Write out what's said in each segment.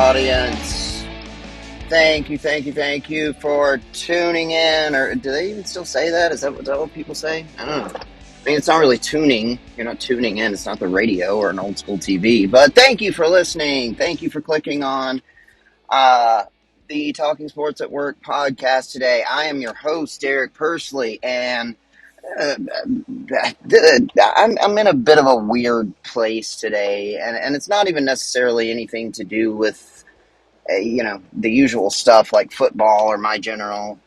audience. Thank you for tuning in. Or do they even still say that? Is that what people say? I don't know. I mean, it's not really tuning. You're not tuning in. It's not the radio or an old school TV. But thank you for listening. Thank you for clicking on the Talking Sports at Work podcast today. I am your host, Derek Persley, and I'm in a bit of a weird place today, and it's not even necessarily anything to do with the usual stuff like football or my general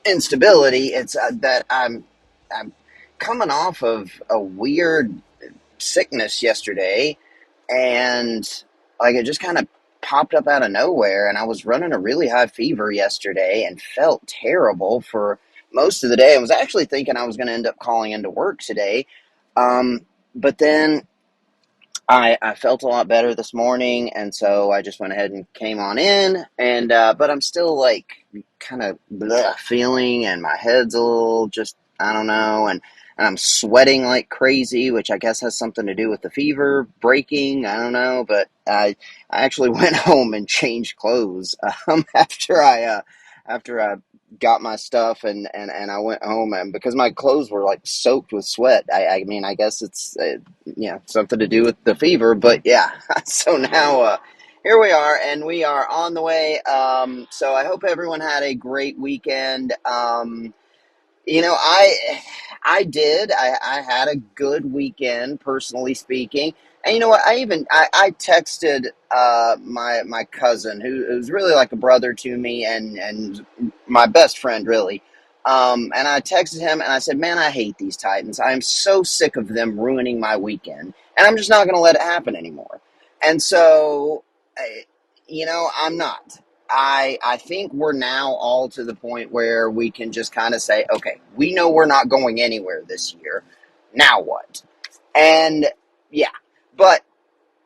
instability. It's that I'm coming off of a weird sickness yesterday, and like it just kind of popped up out of nowhere, and I was running a really high fever yesterday and felt terrible for most of the day. I was actually thinking I was going to end up calling into work today, but then I felt a lot better this morning, and so I just went ahead and came on in, and but I'm still like kind of feeling, and my head's a little just, I don't know, and I'm sweating like crazy, which I guess has something to do with the fever breaking. I don't know, but I actually went home and changed clothes after I got my stuff, and I went home, and because my clothes were like soaked with sweat. I mean, I guess it's something to do with the fever, but yeah. So now here we are, and we are on the way. So I hope everyone had a great weekend. I did. I had a good weekend, personally speaking. And you know what? I texted my cousin, who's really like a brother to me, and my best friend, really. And I texted him and I said, "Man, I hate these Titans. I am so sick of them ruining my weekend, and I'm just not going to let it happen anymore." And so, I'm not. I think we're now all to the point where we can just kind of say, okay, we know we're not going anywhere this year. Now what? And yeah, but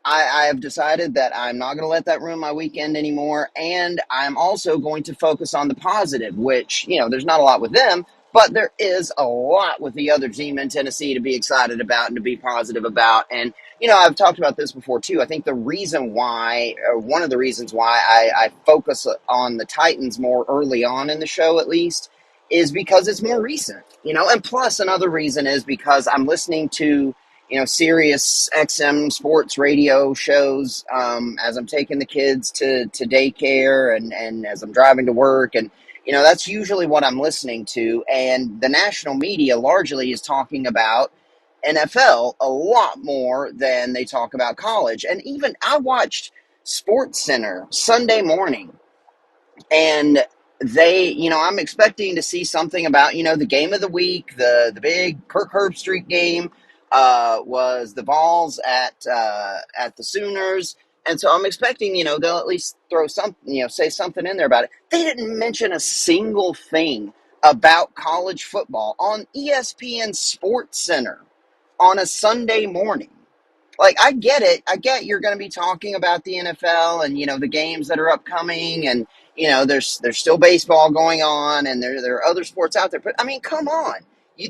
I have decided that I'm not going to let that ruin my weekend anymore. And I'm also going to focus on the positive, which, there's not a lot with them, but there is a lot with the other team in Tennessee to be excited about and to be positive about. And, I've talked about this before too. I think one of the reasons why I focus on the Titans more early on in the show, at least, is because it's more recent, and plus another reason is because I'm listening to Sirius XM sports radio shows as I'm taking the kids to daycare and as I'm driving to work. And, that's usually what I'm listening to. And the national media largely is talking about NFL a lot more than they talk about college. And even I watched Sports Center Sunday morning, and I'm expecting to see something about, the game of the week, the big Kirk Herbstreit game was the Vols at the Sooners. And so I'm expecting, they'll at least throw something, say something in there about it. They didn't mention a single thing about college football on ESPN Sports Center on a Sunday morning. Like, I get it. I get you're going to be talking about the NFL and, the games that are upcoming, and, there's still baseball going on, and there are other sports out there. But, I mean, come on.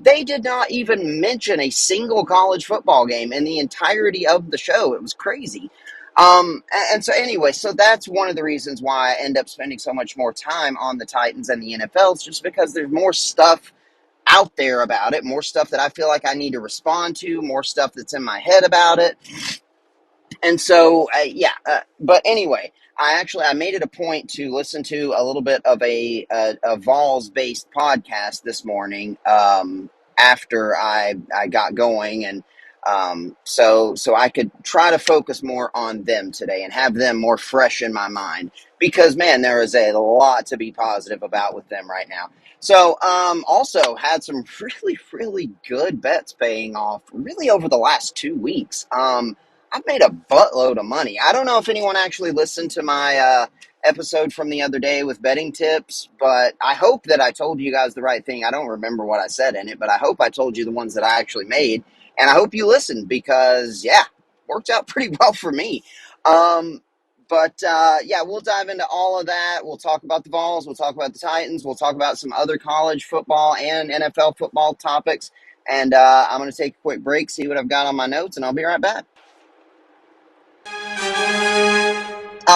They did not even mention a single college football game in the entirety of the show. It was crazy. And so anyway, so that's one of the reasons why I end up spending so much more time on the Titans and the NFL. It's just because there's more stuff out there about it, more stuff that I feel like I need to respond to, more stuff that's in my head about it. And so, but anyway, I made it a point to listen to a little bit of a Vols-based podcast this morning after I got going, and so I could try to focus more on them today and have them more fresh in my mind, because, man, there is a lot to be positive about with them right now. So, also had some really, really good bets paying off really over the last 2 weeks. I've made a buttload of money. I don't know if anyone actually listened to my episode from the other day with betting tips, but I hope that I told you guys the right thing. I don't remember what I said in it, but I hope I told you the ones that I actually made, and I hope you listened because, yeah, worked out pretty well for me. We'll dive into all of that. We'll talk about the Vols. We'll talk about the Titans. We'll talk about some other college football and NFL football topics. And I'm going to take a quick break, see what I've got on my notes, and I'll be right back.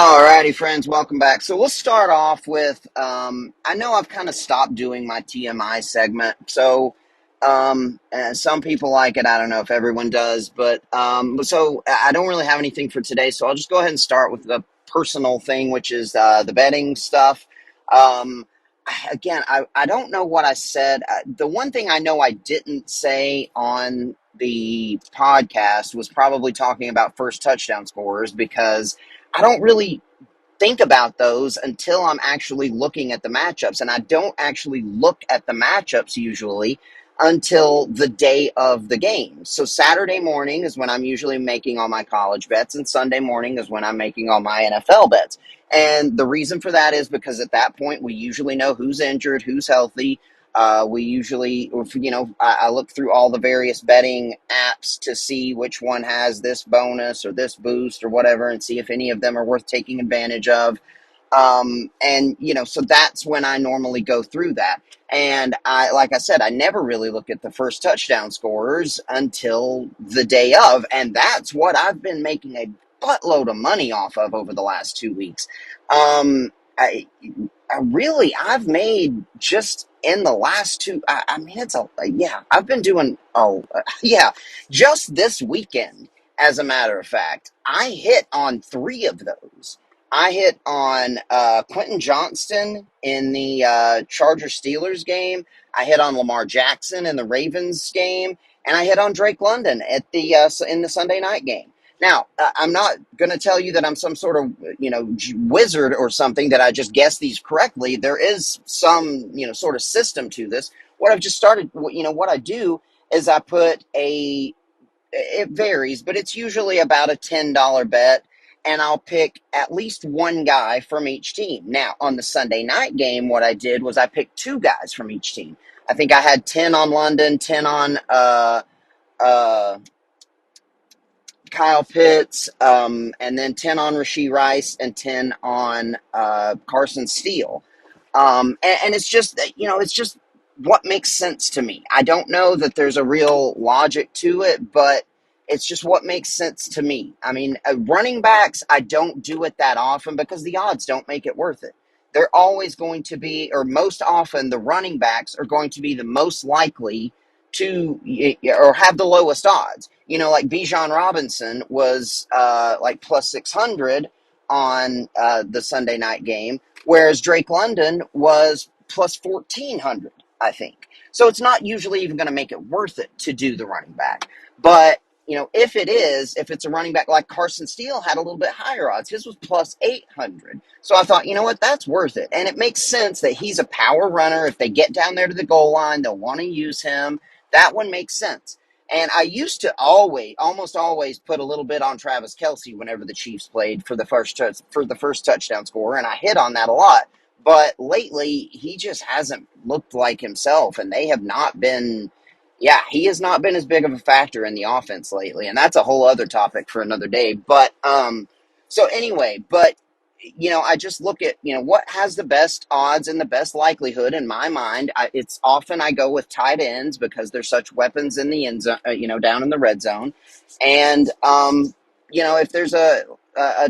Alrighty, friends, welcome back. So we'll start off with I know I've kind of stopped doing my TMI segment. So some people like it. I don't know if everyone does, but I don't really have anything for today. So I'll just go ahead and start with the personal thing, which is the betting stuff. Um, I don't know what I said. The one thing I know I didn't say on the podcast was probably talking about first touchdown scorers because I don't really think about those until I'm actually looking at the matchups. And I don't actually look at the matchups usually until the day of the game. So Saturday morning is when I'm usually making all my college bets, and Sunday morning is when I'm making all my NFL bets. And the reason for that is because at that point, we usually know who's injured, who's healthy. We usually, I look through all the various betting apps to see which one has this bonus or this boost or whatever, and see if any of them are worth taking advantage of. So that's when I normally go through that. And like I said, I never really look at the first touchdown scorers until the day of. And that's what I've been making a buttload of money off of over the last 2 weeks. Um, I, I've made just in the last two, I mean, I've been doing, yeah, just this weekend, as a matter of fact, I hit on three of those. I hit on Quentin Johnston in the Chargers Steelers game. I hit on Lamar Jackson in the Ravens game, and I hit on Drake London at the in the Sunday night game. Now, I'm not going to tell you that I'm some sort of wizard or something that I just guessed these correctly. There is some sort of system to this. What I've just started, what I do is I put a it varies, but it's usually about a $10 bet, and I'll pick at least one guy from each team. Now, on the Sunday night game, what I did was I picked two guys from each team. I think I had 10 on London, 10 on uh, Kyle Pitts, and then 10 on Rashee Rice and 10 on Carson Steele. And it's just, it's just what makes sense to me. I don't know that there's a real logic to it, but it's just what makes sense to me. I mean, running backs, I don't do it that often because the odds don't make it worth it. They're always going to be, or most often, the running backs are going to be the most likely to or have the lowest odds. Like Bijan Robinson was like plus 600 on the Sunday night game, whereas Drake London was plus 1,400, I think. So it's not usually even going to make it worth it to do the running back. But, if it's a running back like Carson Steele had a little bit higher odds, his was plus 800. So I thought, you know what, that's worth it. And it makes sense that he's a power runner. If they get down there to the goal line, they'll want to use him. That one makes sense. And I used to almost always put a little bit on Travis Kelce whenever the Chiefs played for the first touchdown score, and I hit on that a lot. But lately, he just hasn't looked like himself, and they have not been. Yeah, he has not been as big of a factor in the offense lately, and that's a whole other topic for another day. But I just look at, what has the best odds and the best likelihood in my mind. It's often I go with tight ends because they're such weapons in the end zone, down in the red zone. And, if there's a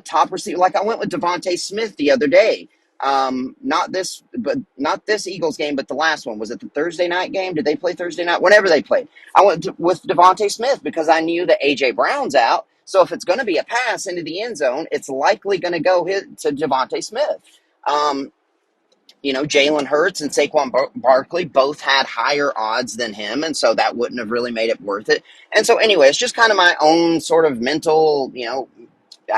top receiver, like I went with Devontae Smith the other day. Not this Eagles game, but the last one. Was it the Thursday night game? Did they play Thursday night? Whenever they played, I went with Devontae Smith because I knew that AJ Brown's out. So if it's going to be a pass into the end zone, it's likely going to go to Devontae Smith. Um, Jalen Hurts and Saquon Barkley both had higher odds than him, and so that wouldn't have really made it worth it. And so anyway, it's just kind of my own sort of mental,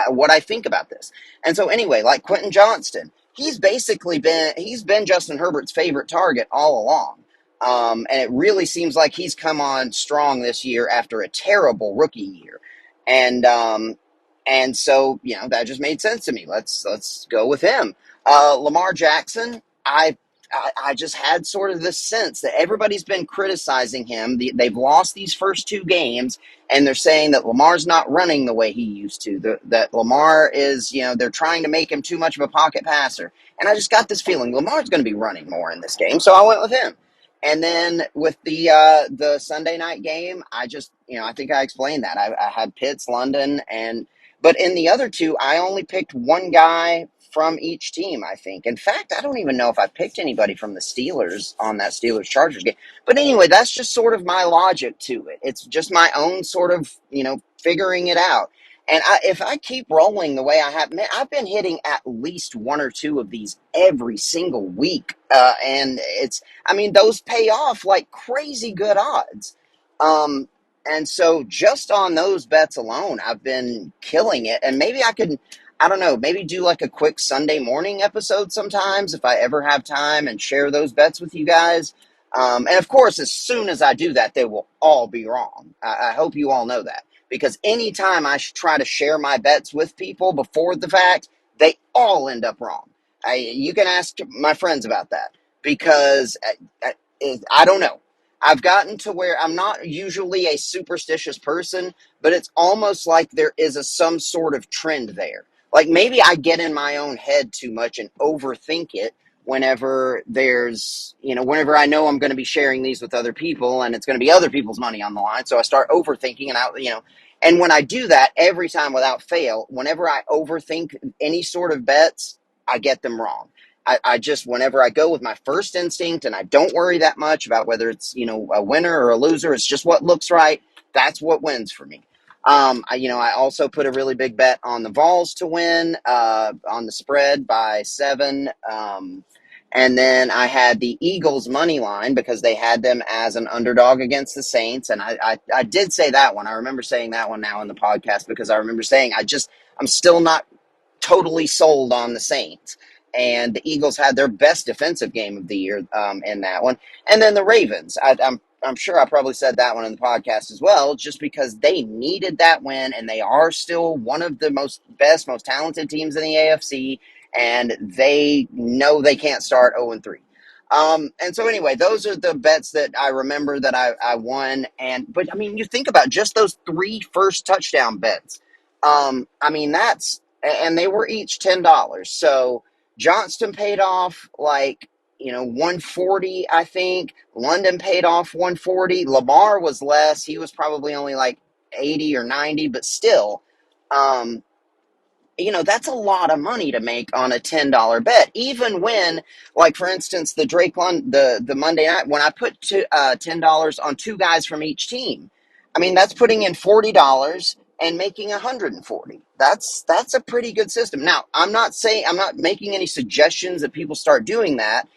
what I think about this. And so anyway, like Quentin Johnston, he's been Justin Herbert's favorite target all along. And it really seems like he's come on strong this year after a terrible rookie year. And so that just made sense to me. Let's go with him. Lamar Jackson, I just had sort of this sense that everybody's been criticizing him. They've lost these first two games, and they're saying that Lamar's not running the way he used to. That Lamar is, they're trying to make him too much of a pocket passer. And I just got this feeling Lamar's going to be running more in this game, so I went with him. And then with the Sunday night game, I just, I think I explained that. I had Pitts, London, and But in the other two, I only picked one guy from each team, I think. In fact, I don't even know if I picked anybody from the Steelers on that Steelers Chargers game. But anyway, that's just sort of my logic to it. It's just my own sort of, figuring it out. And if I keep rolling the way I have, man, I've been hitting at least one or two of these every single week. And those pay off like crazy good odds. Um, and so just on those bets alone, I've been killing it. And maybe I could, I don't know, maybe do like a quick Sunday morning episode sometimes if I ever have time and share those bets with you guys. And of course, as soon as I do that, they will all be wrong. I hope you all know that because anytime I try to share my bets with people before the fact, they all end up wrong. You can ask my friends about that because I don't know. I've gotten to where I'm not usually a superstitious person, but it's almost like there is some sort of trend there. Like maybe I get in my own head too much and overthink it whenever I know I'm going to be sharing these with other people and it's going to be other people's money on the line. So I start overthinking and when I do that every time without fail, whenever I overthink any sort of bets, I get them wrong. I just, whenever I go with my first instinct and I don't worry that much about whether it's, a winner or a loser, it's just what looks right. That's what wins for me. I also put a really big bet on the Vols to win, on the spread by 7. And then I had the Eagles money line because they had them as an underdog against the Saints. And I did say that one. I remember saying that one now in the podcast because I remember saying, I'm still not totally sold on the Saints. And the Eagles had their best defensive game of the year in that one. And then the Ravens. I'm sure I probably said that one in the podcast as well, just because they needed that win, and they are still one of the most talented teams in the AFC, and they know they can't start 0-3. And so anyway, those are the bets that I remember that I won. But you think about just those 3 first touchdown bets. And they were each $10. So Johnston paid off like, 140, I think. London paid off 140. Lamar was less. He was probably only like 80 or 90, but still, that's a lot of money to make on a $10 bet. Even when, like for instance, the the Monday night when I put $10 on 2 guys from each team, that's putting in $40 and making 140. That's a pretty good system. Now, I'm not making any suggestions that people start doing that,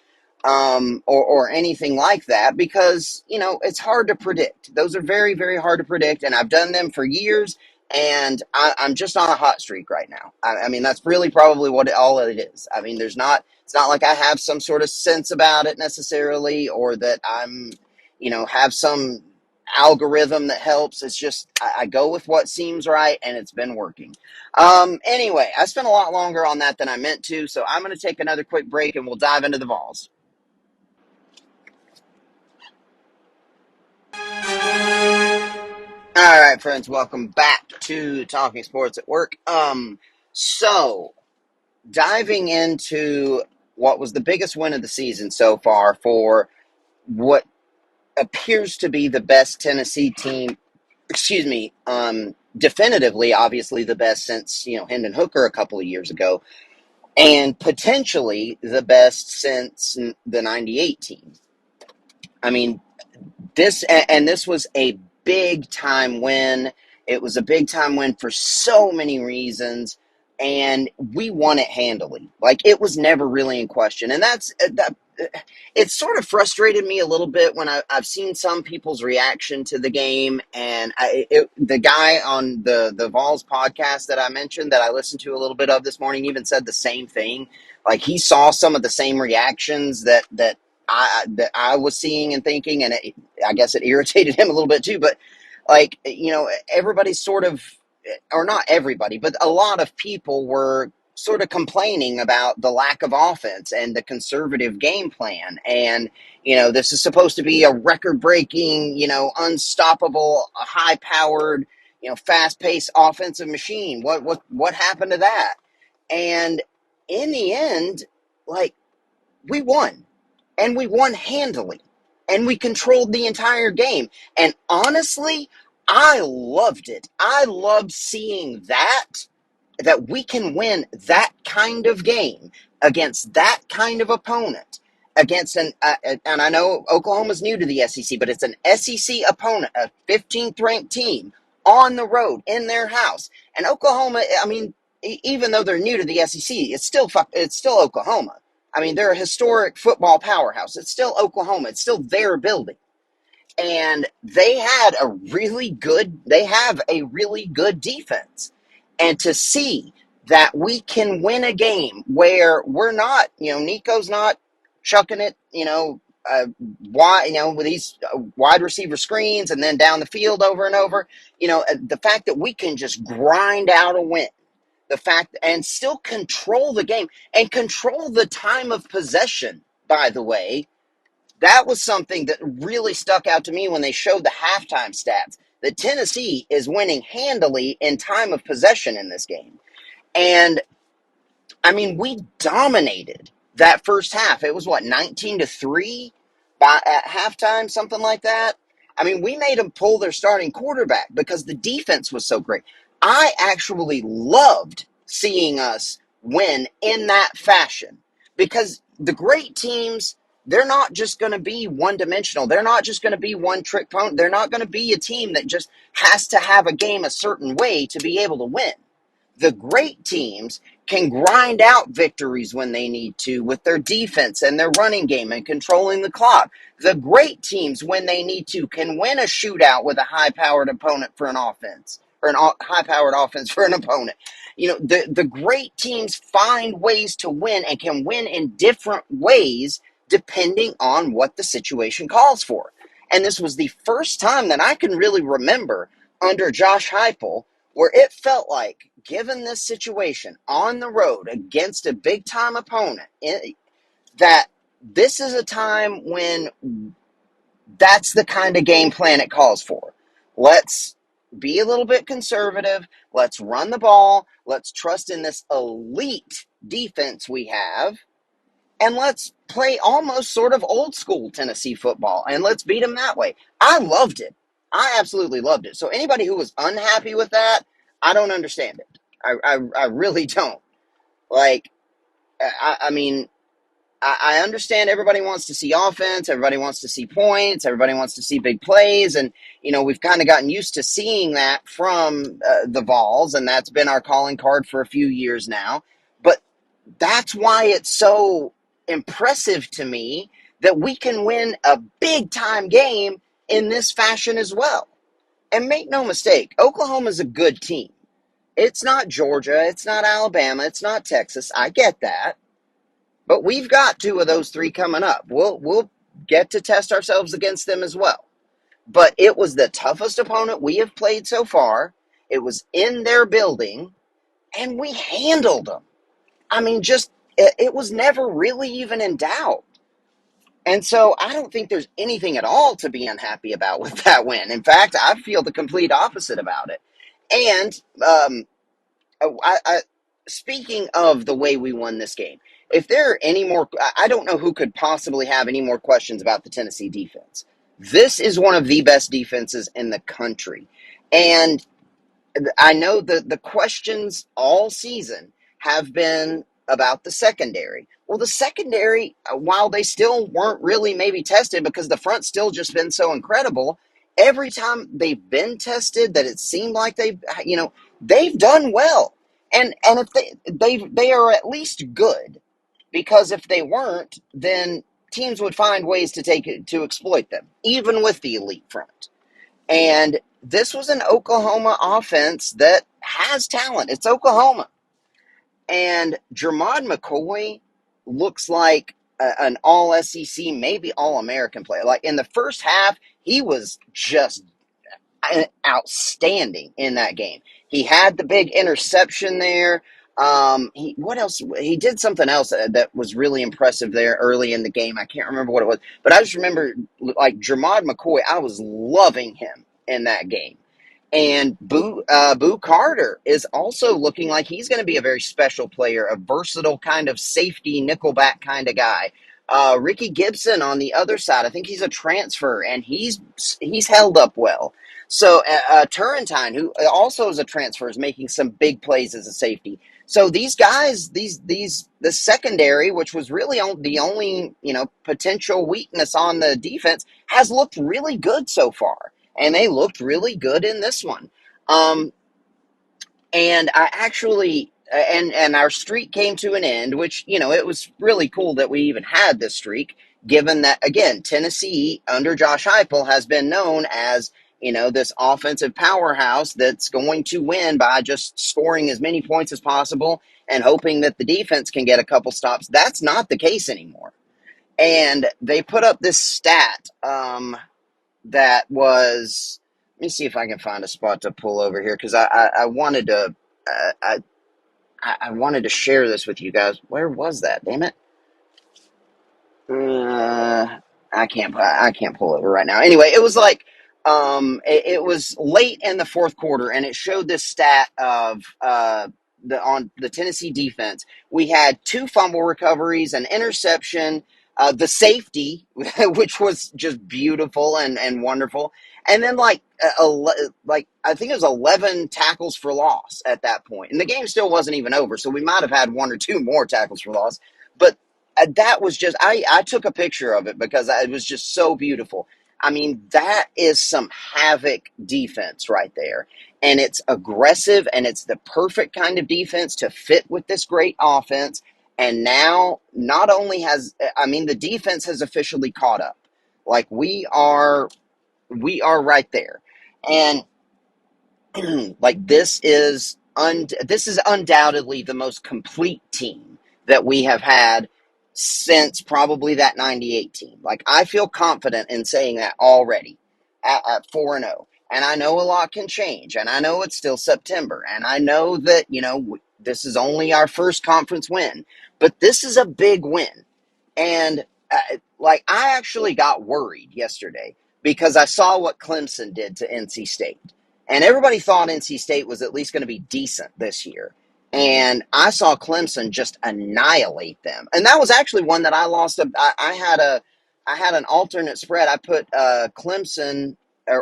or anything like that, because it's hard to predict. Those are very, very hard to predict, and I've done them for years, and I'm just on a hot streak right now. That's really probably all it is. It's not like I have some sort of sense about it necessarily, or that I'm have some algorithm that helps. It's just I go with what seems right, and it's been working. Anyway, I spent a lot longer on that than I meant to, so I'm going to take another quick break, and we'll dive into the Vols. All right, friends, welcome back to Talking Sports at Work. So diving into what was the biggest win of the season so far for what appears to be the best Tennessee team, excuse me, definitively, obviously the best since, Hendon Hooker a couple of years ago, and potentially the best since the 98 team. This was a big time win. It was a big time win for so many reasons, and we won it handily. Like, it was never really in question, and that. It sort of frustrated me a little bit when I've seen some people's reaction to the game, and the guy on the Vols podcast that I mentioned that I listened to a little bit of this morning even said the same thing. Like, he saw some of the same reactions that I was seeing and thinking, and I guess it irritated him a little bit too. But like, everybody's sort of, or not everybody, but a lot of people were sort of complaining about the lack of offense and the conservative game plan. And, this is supposed to be a record breaking, unstoppable, high powered, fast paced offensive machine. What happened to that? And in the end, like, we won, and we won handily, and we controlled the entire game. And honestly, I loved it. I loved seeing that that we can win that kind of game against that kind of opponent, against and I know Oklahoma's new to the SEC, but it's an SEC opponent, a 15th ranked team on the road in their house. And Oklahoma, I mean, even though they're new to the SEC, it's still Oklahoma. I mean, they're a historic football powerhouse. It's still Oklahoma. It's still their building. And they have a really good defense. And to see that we can win a game where we're not, Nico's not chucking it, wide, with these wide receiver screens and then down the field over and over, the fact that we can just grind out a win, the fact and still control the game and control the time of possession, by the way, that was something that really stuck out to me when they showed the halftime stats. That Tennessee is winning handily in time of possession in this game. And I mean, we dominated that first half. It was 19-3 at halftime, something like that. I mean, we made them pull their starting quarterback because the defense was so great. I actually loved seeing us win in that fashion because the great teams, they're not just going to be one dimensional. They're not just going to be one trick pony. They're not going to be a team that just has to have a game a certain way to be able to win. The great teams can grind out victories when they need to with their defense and their running game and controlling the clock. The great teams, when they need to, can win a shootout with a high-powered opponent for an offense, or an high-powered offense for an opponent. The great teams find ways to win and can win in different ways depending on what the situation calls for. And this was the first time that I can really remember under Josh Heupel where it felt like, given this situation on the road against a big-time opponent, that this is a time when that's the kind of game plan it calls for. Let's be a little bit conservative. Let's run the ball. Let's trust in this elite defense we have. And let's play almost sort of old school Tennessee football. And let's beat them that way. I loved it. I absolutely loved it. So anybody who was unhappy with that, I don't understand it. I really don't. Like, I mean, I understand everybody wants to see offense. Everybody wants to see points. Everybody wants to see big plays. And, we've kind of gotten used to seeing that from the Vols. And that's been our calling card for a few years now. But that's why it's so impressive to me that we can win a big-time game in this fashion as well. And make no mistake, Oklahoma's a good team. It's not Georgia, it's not Alabama, it's not Texas. I get that. But we've got two of those three coming up. We'll get to test ourselves against them as well. But it was the toughest opponent we have played so far. It was in their building, and we handled them. I mean, it was never really even in doubt. And so I don't think there's anything at all to be unhappy about with that win. In fact, I feel the complete opposite about it. And speaking of the way we won this game, if there are any more, I don't know who could possibly have any more questions about the Tennessee defense. This is one of the best defenses in the country. And I know the questions all season have been about the secondary. Well, the secondary, while they still weren't really maybe tested because the front's still just been so incredible, every time they've been tested that it seemed like they've done well. And if they are at least good, because if they weren't, then teams would find ways to exploit them, even with the elite front. And this was an Oklahoma offense that has talent. It's Oklahoma. And Jermod McCoy looks like an all-SEC, maybe all-American player. Like in the first half, he was just outstanding in that game. He had the big interception there. What else? He did something else that was really impressive there early in the game. I can't remember what it was, but I just remember like Jermod McCoy. I was loving him in that game. And Boo Carter is also looking like he's going to be a very special player, a versatile kind of safety nickelback kind of guy. Ricky Gibson on the other side, I think he's a transfer, and he's held up well. So Turrentine, who also is a transfer, is making some big plays as a safety. So these guys, these the secondary, which was really the only potential weakness on the defense, has looked really good so far, and they looked really good in this one. Um, and I actually and our streak came to an end, which it was really cool that we even had this streak, given that again Tennessee under Josh Heupel has been known as this offensive powerhouse that's going to win by just scoring as many points as possible and hoping that the defense can get a couple stops. That's not the case anymore, and they put up this stat that was. Let me see if I can find a spot to pull over here because I wanted to I I wanted to share this with you guys. Where was that? Damn it! Uh, I can't pull it over right now. Anyway, it was like it was late in the fourth quarter, and it showed this stat of on the Tennessee defense. We had two fumble recoveries, an interception, the safety, which was just beautiful and wonderful, and then like I think it was 11 tackles for loss at that point, and the game still wasn't even over, so we might have had one or two more tackles for loss, but that was just I took a picture of it because it was just so beautiful. I mean, that is some havoc defense right there. And it's aggressive and it's the perfect kind of defense to fit with this great offense. And now not only the defense has officially caught up. Like we are right there. And like this is undoubtedly the most complete team that we have had since probably that 98 team. Like I feel confident in saying that already at 4-0. And I know a lot can change and I know it's still September and I know that, this is only our first conference win, but this is a big win. And I actually got worried yesterday because I saw what Clemson did to NC State. And everybody thought NC State was at least going to be decent this year. And I saw Clemson just annihilate them. And that was actually one that I lost. I had an alternate spread. I put Clemson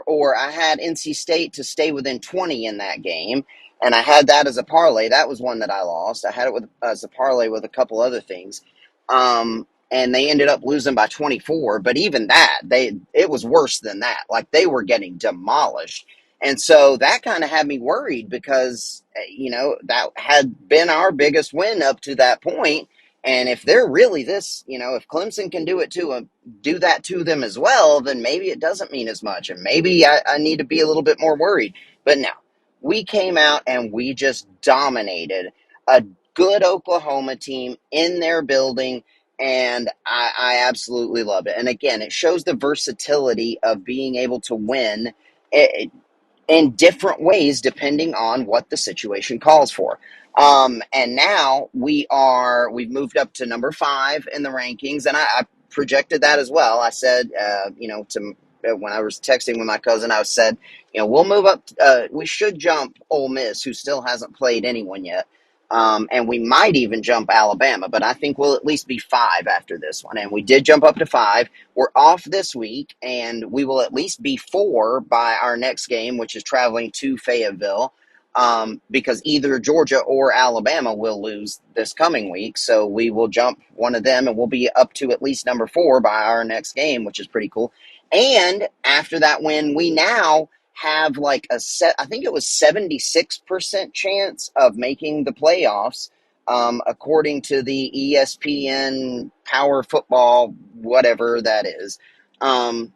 or I had NC State to stay within 20 in that game. And I had that as a parlay. That was one that I lost. I had it as a parlay with a couple other things. And they ended up losing by 24. But even that, it was worse than that. Like they were getting demolished. And so that kind of had me worried because, that had been our biggest win up to that point. And if they're really this, if Clemson can do that to them as well, then maybe it doesn't mean as much. And maybe I need to be a little bit more worried. But no, we came out and we just dominated a good Oklahoma team in their building. And I absolutely love it. And again, it shows the versatility of being able to win in different ways depending on what the situation calls for. And now we've moved up to number 5 in the rankings, and I projected that as well. I said, when I was texting with my cousin, I said, we'll move up. We should jump Ole Miss, who still hasn't played anyone yet. And we might even jump Alabama, but I think we'll at least be 5 after this one. And we did jump up to 5. We're off this week, and we will at least be 4 by our next game, which is traveling to Fayetteville, because either Georgia or Alabama will lose this coming week. So we will jump one of them, and we'll be up to at least number 4 by our next game, which is pretty cool. And after that win, we now have like I think it was 76% chance of making the playoffs, according to the ESPN Power Football, whatever that is. And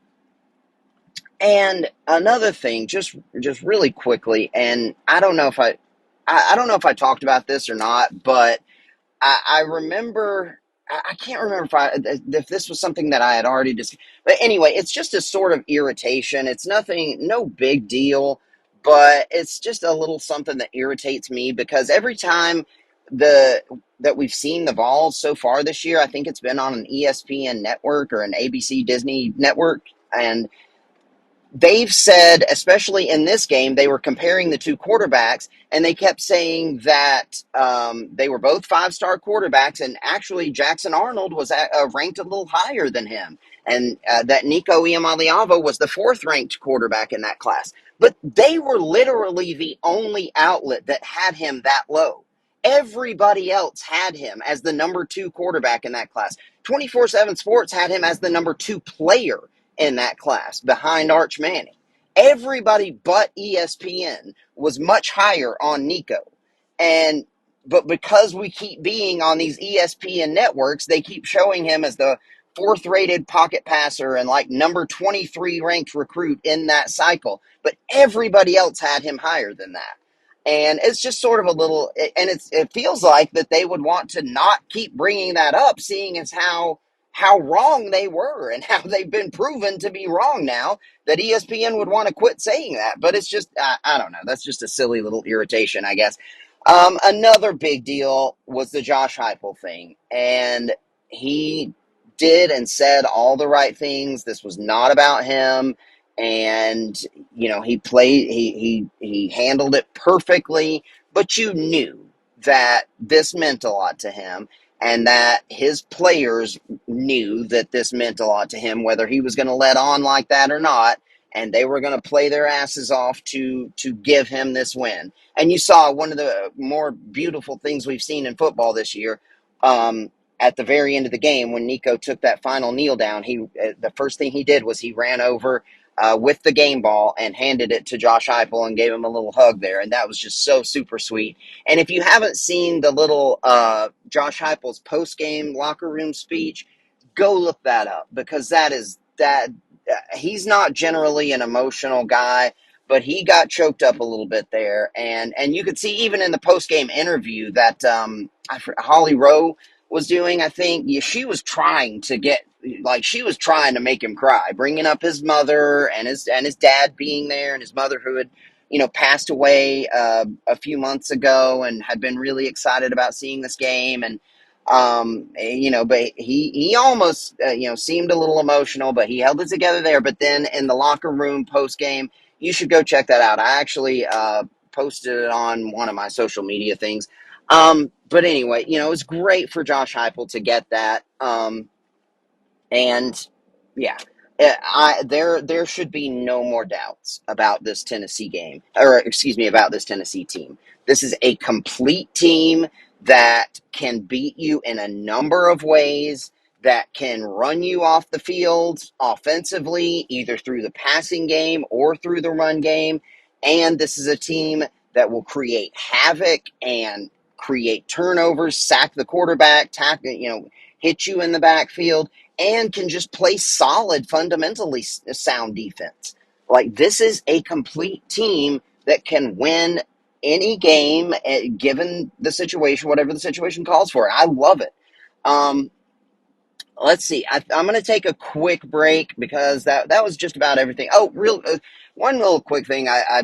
another thing, just really quickly, and I don't know if I don't know if I talked about this or not, but I remember, I can't remember if this was something that I had already discussed. But anyway, it's just a sort of irritation. It's nothing, no big deal, but it's just a little something that irritates me because every time that we've seen the Vols so far this year, I think it's been on an ESPN network or an ABC Disney network, and they've said, especially in this game, they were comparing the two quarterbacks, and they kept saying that they were both five-star quarterbacks, and actually Jackson Arnold was ranked a little higher than him, and that Nico Iamaleava was the fourth-ranked quarterback in that class. But they were literally the only outlet that had him that low. Everybody else had him as the number two quarterback in that class. 24/7 Sports had him as the number two player in that class behind Arch Manning. Everybody but ESPN was much higher on Nico. And but because we keep being on these ESPN networks, they keep showing him as the fourth rated pocket passer and like number 23 ranked recruit in that cycle. But everybody else had him higher than that. And it's just sort of a little, and it feels like that they would want to not keep bringing that up, seeing as how wrong they were and how they've been proven to be wrong now, that ESPN would want to quit saying that. But it's just, I don't know. That's just a silly little irritation, I guess. Another big deal was the Josh Heupel thing. And he did and said all the right things. This was not about him. And, he played, he handled it perfectly. But you knew that this meant a lot to him, and that his players knew that this meant a lot to him, whether he was going to let on like that or not, and they were going to play their asses off to give him this win. And you saw one of the more beautiful things we've seen in football this year. At the very end of the game, when Nico took that final kneel down, the first thing he did was he ran over with the game ball and handed it to Josh Heupel and gave him a little hug there, and that was just so super sweet. And if you haven't seen the little Josh Heupel's post game locker room speech, go look that up, because that he's not generally an emotional guy, but he got choked up a little bit there, and you could see even in the post game interview that Holly Rowe was doing. I think, yeah, she was trying to make him cry, bringing up his mother and his dad being there, and his mother who had passed away a few months ago, and had been really excited about seeing this game. And but he almost seemed a little emotional, but he held it together there. But then in the locker room post game, you should go check that out. I actually posted it on one of my social media things. But anyway, it was great for Josh Heupel to get that. And yeah, there should be no more doubts about this Tennessee game, or excuse me, about this Tennessee team. This is a complete team that can beat you in a number of ways, that can run you off the field offensively, either through the passing game or through the run game. And this is a team that will create havoc and create turnovers, sack the quarterback, hit you in the backfield, and can just play solid, fundamentally sound defense. Like, this is a complete team that can win any game, given the situation, whatever the situation calls for. I love it. Let's see. I'm going to take a quick break, because that was just about everything. Oh, one little quick thing I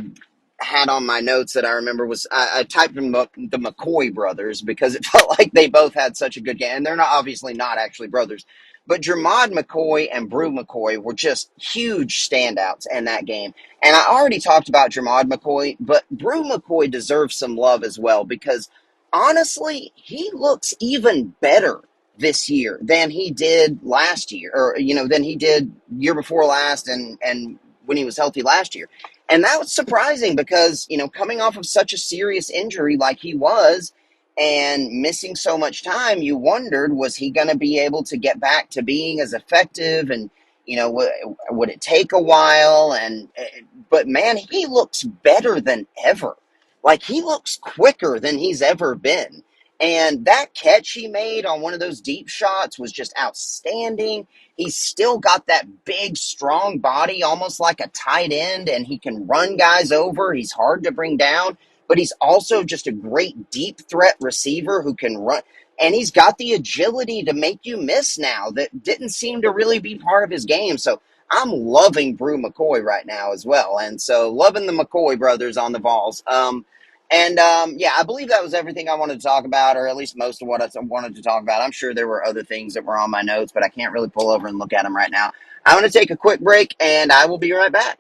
had on my notes that I remember was I typed in the McCoy brothers, because it felt like they both had such a good game. And they're obviously not actually brothers. But Jermod McCoy and Brew McCoy were just huge standouts in that game. And I already talked about Jermod McCoy, but Brew McCoy deserves some love as well, because honestly, he looks even better this year than he did last year, or than he did year before last, and when he was healthy last year. And that was surprising, because coming off of such a serious injury like he was, and missing so much time, you wondered, was he going to be able to get back to being as effective, and would it take a while? But man, he looks better than ever. Like, he looks quicker than he's ever been. And that catch he made on one of those deep shots was just outstanding. He's still got that big, strong body, almost like a tight end, and he can run guys over. He's hard to bring down, but he's also just a great deep threat receiver who can run. And he's got the agility to make you miss now that didn't seem to really be part of his game. So I'm loving Brew McCoy right now as well. And so loving the McCoy brothers on the Vols. Yeah, I believe that was everything I wanted to talk about, or at least most of what I wanted to talk about. I'm sure there were other things that were on my notes, but I can't really pull over and look at them right now. I'm going to take a quick break, and I will be right back.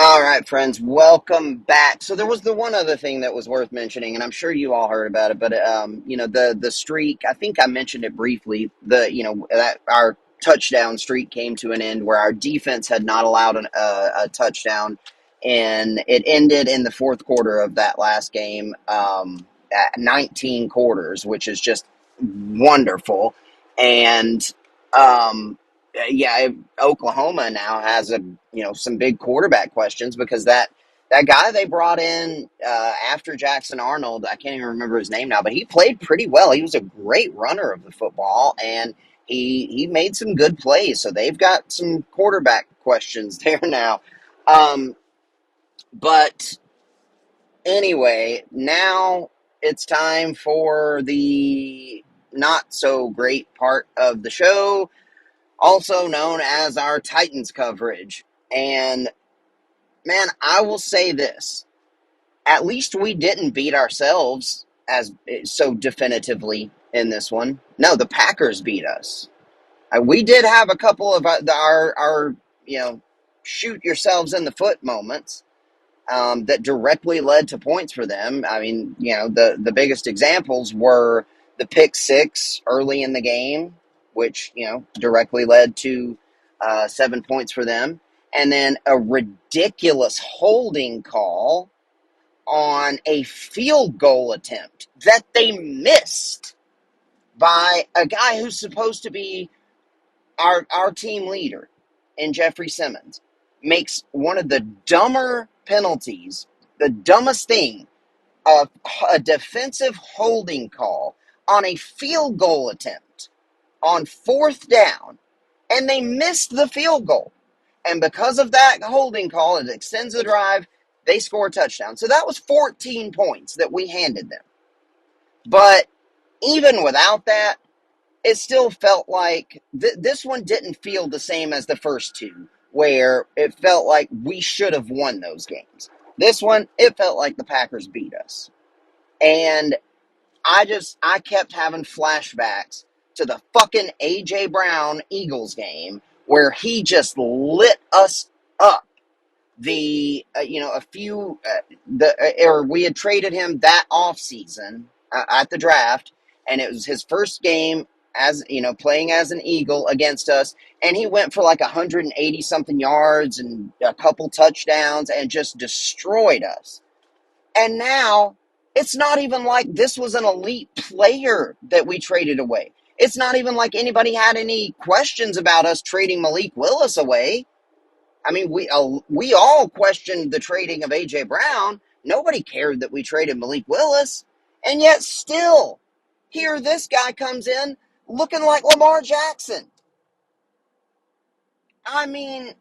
All right, friends, welcome back. So there was the one other thing that was worth mentioning, and I'm sure you all heard about it. But the streak. I think I mentioned it briefly. That our touchdown streak came to an end where our defense had not allowed a touchdown, and it ended in the fourth quarter of that last game at 19 quarters, which is just wonderful. And um, yeah, Oklahoma now has some big quarterback questions because that guy they brought in after Jackson Arnold, I can't even remember his name now, but he played pretty well. He was a great runner of the football, and he made some good plays. So they've got some quarterback questions there now. Um, but anyway, now it's time for the not so great part of the show, also known as our Titans coverage. And man, I will say this. At least we didn't beat ourselves as so definitively in this one. No, the Packers beat us. We did have a couple of our shoot yourselves in the foot moments that directly led to points for them. I mean, the biggest examples were the pick six early in the game, which, directly led to 7 points for them. And then a ridiculous holding call on a field goal attempt that they missed by a guy who's supposed to be our team leader in Jeffrey Simmons, makes one of the dumber penalties, the dumbest thing, of a defensive holding call on a field goal attempt on fourth down, and they missed the field goal. And because of that holding call, it extends the drive. They score a touchdown. So that was 14 points that we handed them. But even without that, it still felt like this one didn't feel the same as the first two, where it felt like we should have won those games. This one, it felt like the Packers beat us. And I kept having flashbacks to the fucking A.J. Brown Eagles game where he just lit us up. A few or we had traded him that off season at the draft, and it was his first game as playing as an Eagle against us, and he went for like 180 something yards and a couple touchdowns and just destroyed us. And now it's not even like this was an elite player that we traded away. It's not even like anybody had any questions about us trading Malik Willis away. I mean, we all questioned the trading of A.J. Brown. Nobody cared that we traded Malik Willis. And yet still, here this guy comes in looking like Lamar Jackson. I mean,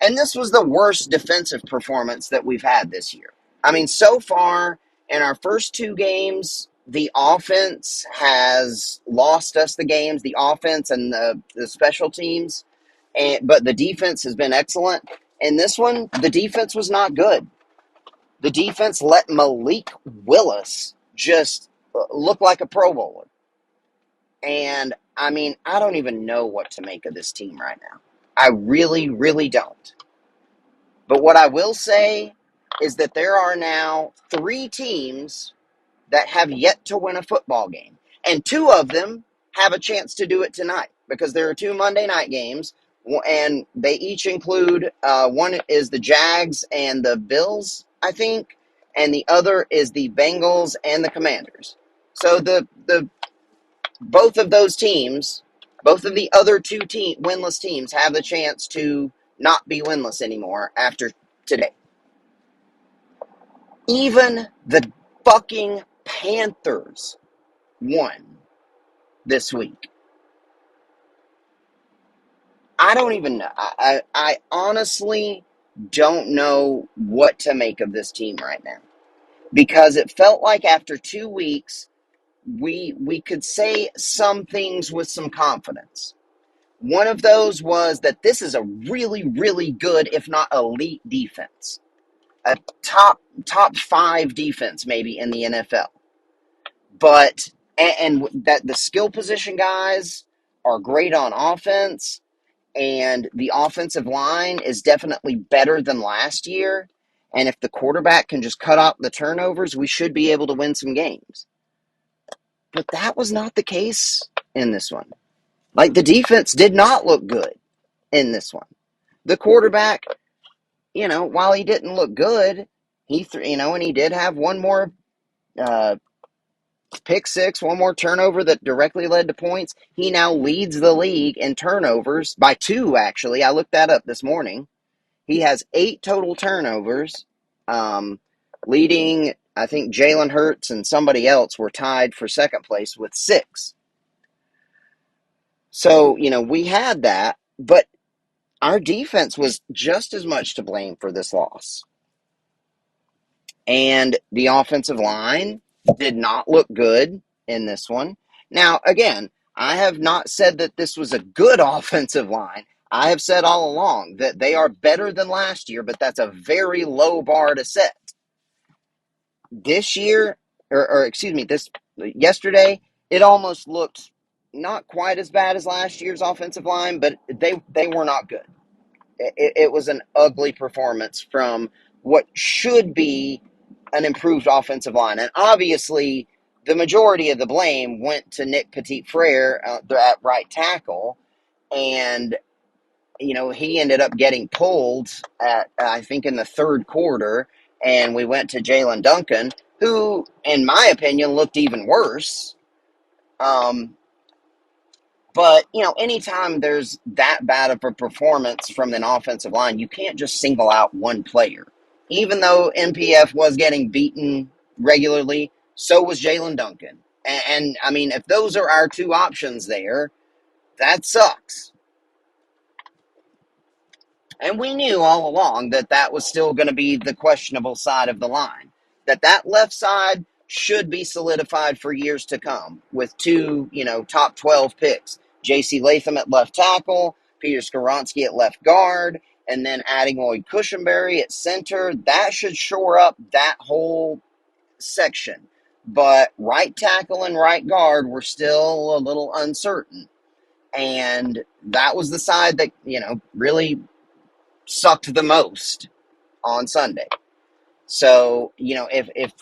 and this was the worst defensive performance that we've had this year. I mean, so far in our first two games, the offense has lost us the games, the offense and the special teams. But the defense has been excellent. In this one, the defense was not good. The defense let Malik Willis just look like a Pro Bowler. And, I mean, I don't even know what to make of this team right now. I really, really don't. But what I will say is that there are now 3 teams that have yet to win a football game. And 2 of them have a chance to do it tonight because there are 2 Monday night games, and they each include one is the Jags and the Bills, I think, and the other is the Bengals and the Commanders. So the both of those teams, both of the other 2 winless teams have the chance to not be winless anymore after today. Even the fucking Panthers won this week. I don't even know. I honestly don't know what to make of this team right now. Because it felt like after 2 weeks, we could say some things with some confidence. One of those was that this is a really, really good, if not elite defense. A top 5 defense maybe in the NFL. But and that the skill position guys are great on offense, and the offensive line is definitely better than last year. And if the quarterback can just cut out the turnovers, we should be able to win some games. But that was not the case in this one. Like, the defense did not look good in this one. The quarterback, while he didn't look good, and he did have one more uh, pick six, one more turnover that directly led to points. He now leads the league in turnovers by 2, actually. I looked that up this morning. He has 8 total turnovers, leading, I think Jalen Hurts and somebody else were tied for second place with 6. So, we had that, but our defense was just as much to blame for this loss. And the offensive line did not look good in this one. Now, again, I have not said that this was a good offensive line. I have said all along that they are better than last year, but that's a very low bar to set. This year, or excuse me, yesterday, it almost looked not quite as bad as last year's offensive line, but they were not good. It was an ugly performance from what should be an improved offensive line. And obviously, the majority of the blame went to Nick Petit-Frere at right tackle. And, he ended up getting pulled I think, in the third quarter. And we went to Jalen Duncan, who, in my opinion, looked even worse. But, anytime there's that bad of a performance from an offensive line, you can't just single out one player. Even though NPF was getting beaten regularly, so was Jalen Duncan. And I mean, if those are our 2 options there, that sucks. And we knew all along that was still going to be the questionable side of the line. That left side should be solidified for years to come with 2, top 12 picks. J.C. Latham at left tackle, Peter Skoronski at left guard, and then adding Lloyd Cushenberry at center. That should shore up that whole section. But right tackle and right guard were still a little uncertain. And that was the side that, really sucked the most on Sunday. So, if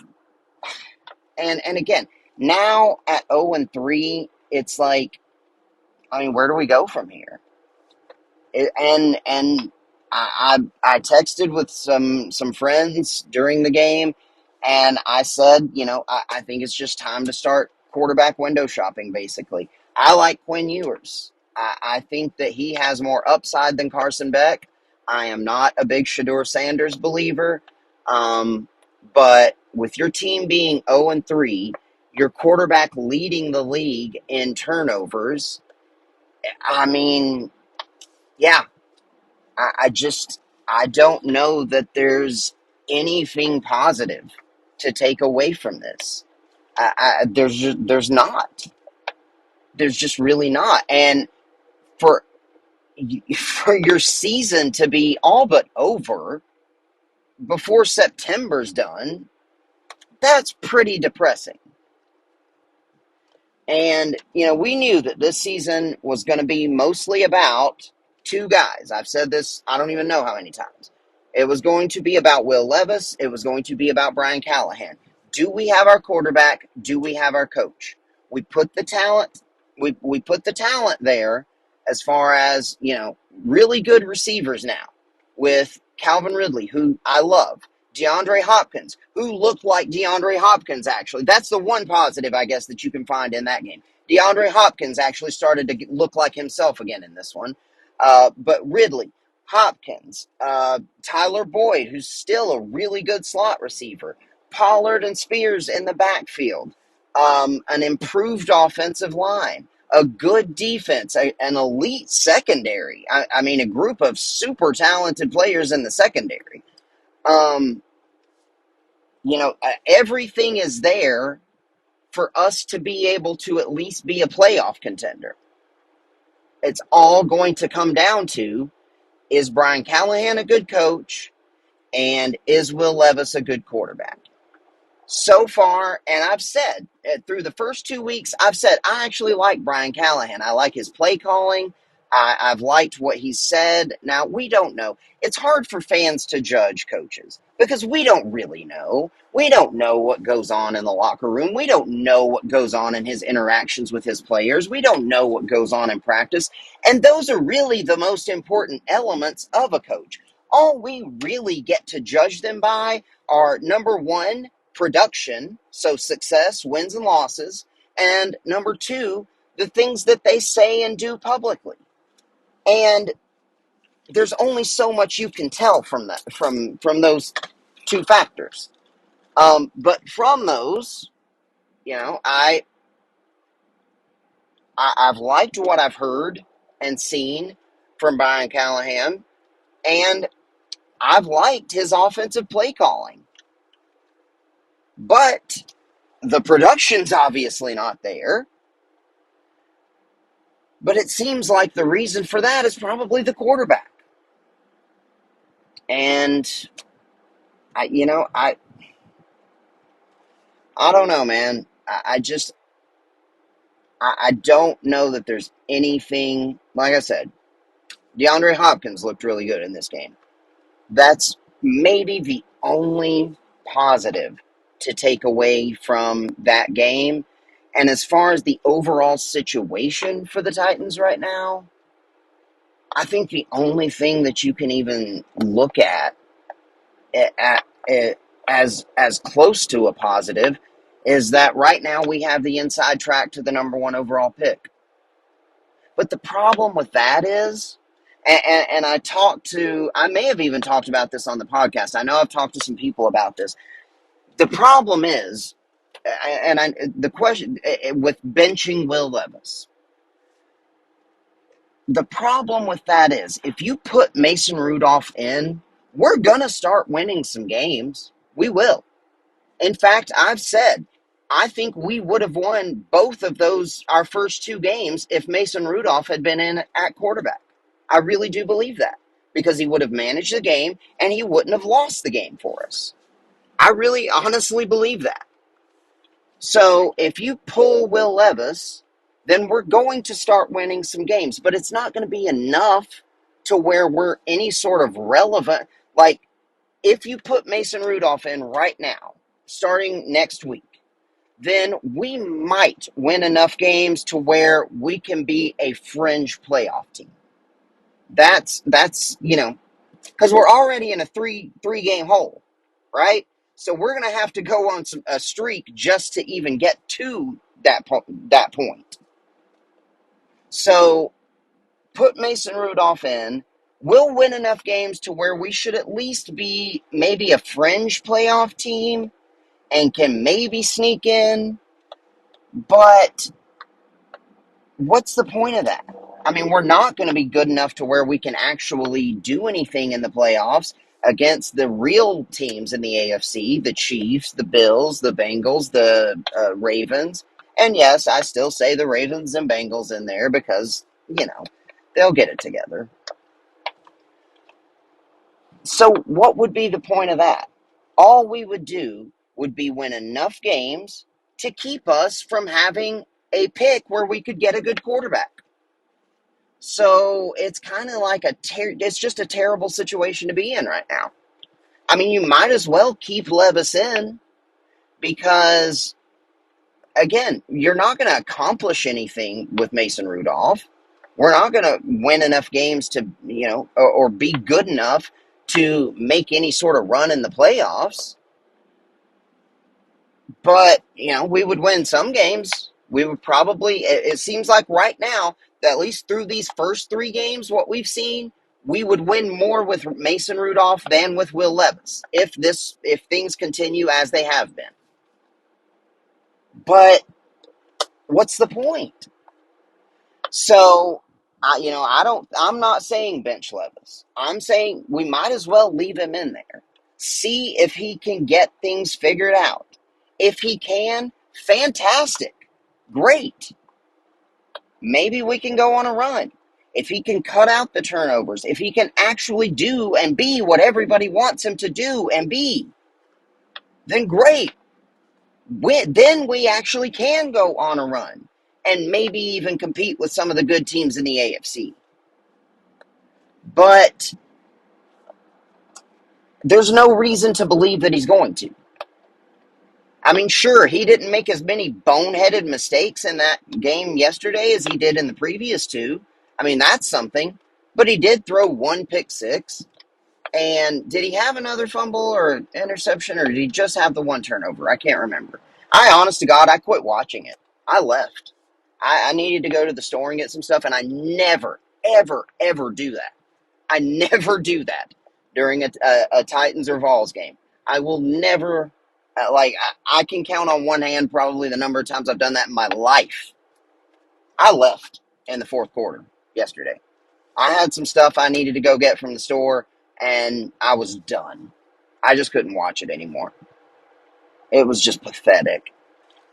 and again, now at 0-3, it's like, I mean, where do we go from here? And I texted with some friends during the game, and I said, I think it's just time to start quarterback window shopping, basically. I like Quinn Ewers. I think that he has more upside than Carson Beck. I am not a big Shedeur Sanders believer. But with your team being 0-3, your quarterback leading the league in turnovers, I mean, yeah, I don't know that there's anything positive to take away from this. There's not. There's just really not. And for for your season to be all but over before September's done, that's pretty depressing. And, we knew that this season was going to be mostly about 2 guys. I've said this, I don't even know how many times. It was going to be about Will Levis. It was going to be about Brian Callahan. Do we have our quarterback? Do we have our coach? We put the talent, we put the talent there as far as, really good receivers now with Calvin Ridley, who I love. DeAndre Hopkins, who looked like DeAndre Hopkins, actually. That's the one positive, I guess, that you can find in that game. DeAndre Hopkins actually started to look like himself again in this one. But Ridley, Hopkins, Tyler Boyd, who's still a really good slot receiver, Pollard and Spears in the backfield, an improved offensive line, a good defense, an elite secondary. I mean, a group of super talented players in the secondary. Everything is there for us to be able to at least be a playoff contender. It's all going to come down to, is Brian Callahan a good coach, and is Will Levis a good quarterback? So far, and I've said, through the first 2 weeks, I've said, I actually like Brian Callahan. I like his play calling. I've liked what he said. Now, we don't know. It's hard for fans to judge coaches because we don't really know. We don't know what goes on in the locker room. We don't know what goes on in his interactions with his players. We don't know what goes on in practice. And those are really the most important elements of a coach. All we really get to judge them by are number one, production, so success, wins, and losses, and number two, the things that they say and do publicly. And there's only so much you can tell from that from those two factors. But from those, you know, I've liked what I've heard and seen from Brian Callahan, and I've liked his offensive play calling. But the production's obviously not there. But it seems like the reason for that is probably the quarterback. And I don't know, man. I don't know that there's anything. Like I said, DeAndre Hopkins looked really good in this game. That's maybe the only positive to take away from that game. And as far as the overall situation for the Titans right now, I think the only thing that you can even look at as close to a positive is that right now we have the inside track to the number one overall pick. But the problem with that is, and I may have even talked about this on the podcast. I know I've talked to some people about this. The problem is, the question with benching Will Levis, the problem with that is if you put Mason Rudolph in, we're going to start winning some games. We will. In fact, I've said, I think we would have won both of those, our first two games, if Mason Rudolph had been in at quarterback. I really do believe that because he would have managed the game and he wouldn't have lost the game for us. I really honestly believe that. So if you pull Will Levis, then we're going to start winning some games, but it's not going to be enough to where we're any sort of relevant. Like, if you put Mason Rudolph in right now, starting next week, then we might win enough games to where we can be a fringe playoff team. That's because we're already in a three game hole, right? So we're going to have to go on a streak just to even get to that point. So put Mason Rudolph in. We'll win enough games to where we should at least be maybe a fringe playoff team and can maybe sneak in. But what's the point of that? I mean, we're not going to be good enough to where we can actually do anything in the playoffs against the real teams in the AFC, the Chiefs, the Bills, the Bengals, the Ravens. And yes, I still say the Ravens and Bengals in there because, they'll get it together. So what would be the point of that? All we would do would be win enough games to keep us from having a pick where we could get a good quarterback. So it's kind of like it's just a terrible situation to be in right now. I mean, you might as well keep Levis in because, again, you're not going to accomplish anything with Mason Rudolph. We're not going to win enough games to, or be good enough to make any sort of run in the playoffs. But, we would win some games. We would probably, it seems like right now, at least through these first three games, what we've seen, we would win more with Mason Rudolph than with Will Levis if things continue as they have been. But what's the point? So, I'm not saying bench Levis. I'm saying we might as well leave him in there. See if he can get things figured out. If he can, fantastic. Great. Maybe we can go on a run. If he can cut out the turnovers, if he can actually do and be what everybody wants him to do and be, then great. Then we actually can go on a run and maybe even compete with some of the good teams in the AFC. but there's no reason to believe that he's going to. I mean, sure, he didn't make as many boneheaded mistakes in that game yesterday as he did in the previous two. I mean, that's something. But he did throw one pick six. And did he have another fumble or interception, or did he just have the one turnover? I can't remember. Honest to God, I quit watching it. I left. I needed to go to the store and get some stuff, and I never, ever, ever do that. I never do that during a Titans or Vols game. I will never, I can count on one hand probably the number of times I've done that in my life. I left in the fourth quarter yesterday. I had some stuff I needed to go get from the store, and I was done. I just couldn't watch it anymore. It was just pathetic.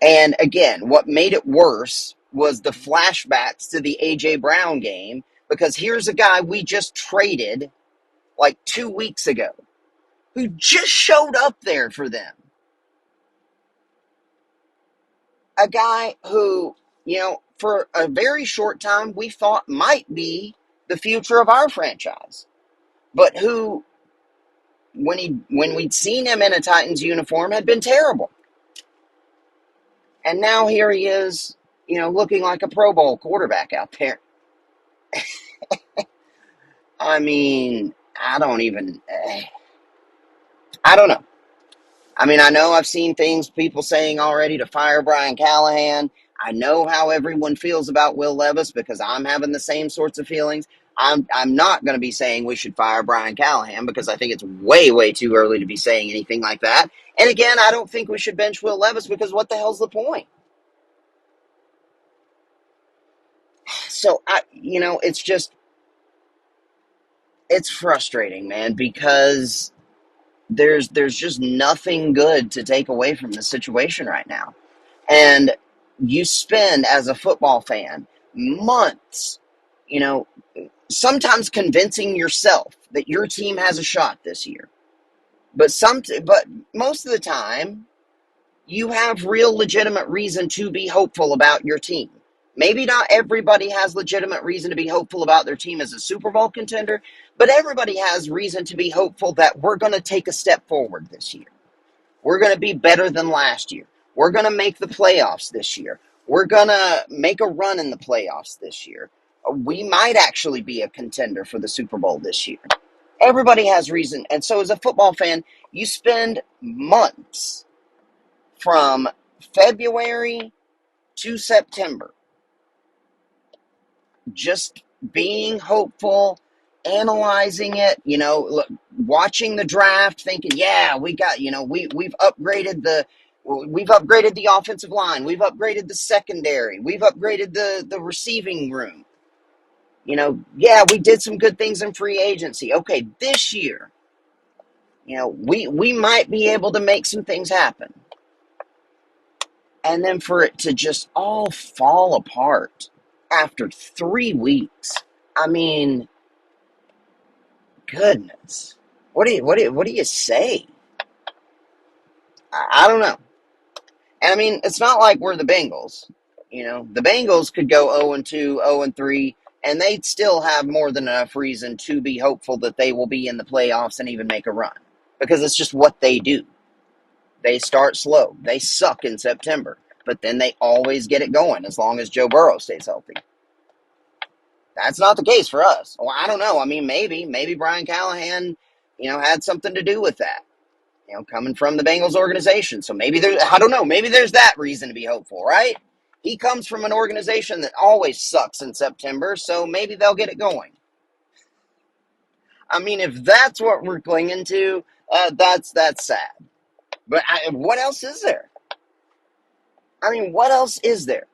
And again, what made it worse was the flashbacks to the A.J. Brown game, because here's a guy we just traded like 2 weeks ago who just showed up there for them. A guy who, for a very short time we thought might be the future of our franchise, but who, when we'd seen him in a Titans uniform, had been terrible. And now here he is, looking like a Pro Bowl quarterback out there. I mean, I don't know. I mean, I know I've seen people saying already to fire Brian Callahan. I know how everyone feels about Will Levis because I'm having the same sorts of feelings. I'm not going to be saying we should fire Brian Callahan because I think it's way, way too early to be saying anything like that. And again, I don't think we should bench Will Levis because what the hell's the point? So it's frustrating, man, because there's just nothing good to take away from the situation right now. And you spend, as a football fan, months, sometimes convincing yourself that your team has a shot this year. But most of the time, you have real legitimate reason to be hopeful about your team. Maybe not everybody has legitimate reason to be hopeful about their team as a Super Bowl contender, but everybody has reason to be hopeful that we're going to take a step forward this year. We're going to be better than last year. We're going to make the playoffs this year. We're going to make a run in the playoffs this year. We might actually be a contender for the Super Bowl this year. Everybody has reason. And so as a football fan, you spend months from February to September just being hopeful, analyzing it, watching the draft, thinking, yeah, we got, we've upgraded the offensive line, we've upgraded the secondary, we've upgraded the receiving room. Yeah, we did some good things in free agency. Okay, this year, we might be able to make some things happen. And then for it to just all fall apart after 3 weeks. I mean, goodness. What do you say? I don't know. And I mean, it's not like we're the Bengals. The Bengals could go 0-2, 0-3, and they'd still have more than enough reason to be hopeful that they will be in the playoffs and even make a run. Because it's just what they do. They start slow. They suck in September. But then they always get it going as long as Joe Burrow stays healthy. That's not the case for us. Well, I don't know. I mean, maybe Brian Callahan, had something to do with that, coming from the Bengals organization. So I don't know, maybe there's that reason to be hopeful, right? He comes from an organization that always sucks in September, so maybe they'll get it going. I mean, if that's what we're clinging to, that's sad. But what else is there? I mean, what else is there?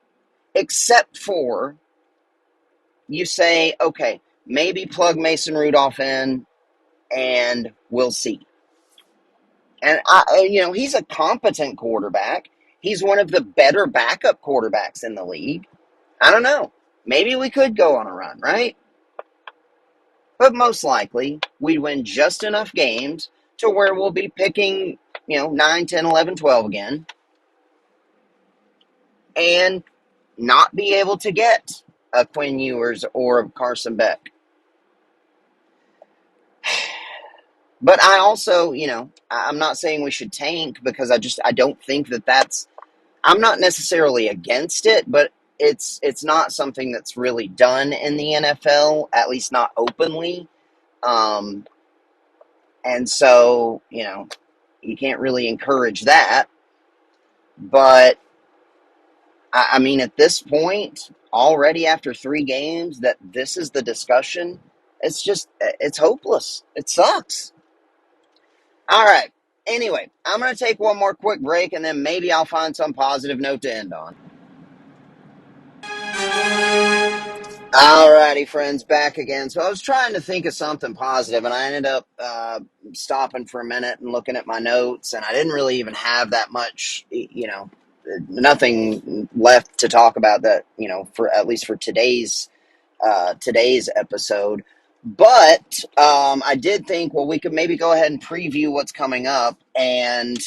Except for you say, okay, maybe plug Mason Rudolph in and we'll see. And, he's a competent quarterback. He's one of the better backup quarterbacks in the league. I don't know. Maybe we could go on a run, right? But most likely, we win just enough games to where we'll be picking, 9, 10, 11, 12 again. And not be able to get a Quinn Ewers or a Carson Beck. But I also, I'm not saying we should tank because I don't think that that's. I'm not necessarily against it, but it's not something that's really done in the NFL, at least not openly. Um, and so, you can't really encourage that. But I mean, at this point, already after 3 games, that this is the discussion. It's hopeless. It sucks. All right. Anyway, I'm going to take one more quick break and then maybe I'll find some positive note to end on. Alrighty, friends, back again. So I was trying to think of something positive, and I ended up stopping for a minute and looking at my notes, and I didn't really even have that much, nothing left to talk about that, for at least for today's episode. But I did think, well, we could maybe go ahead and preview what's coming up, and